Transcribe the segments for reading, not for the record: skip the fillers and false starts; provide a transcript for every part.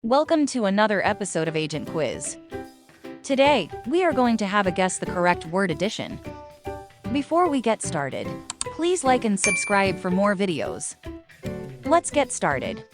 Welcome to another episode of Agent Quiz. Today, we are going to have a guess the correct word addition. Before we get started, please like and subscribe for more videos. Let's get started.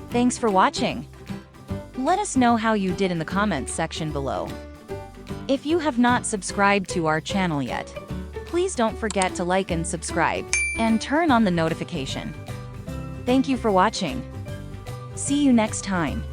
Thanks for watching. Let us know how you did in the comments section below. If you have not subscribed to our channel yet, please don't forget to like and subscribe, and turn on the notification. Thank you for watching. See you next time.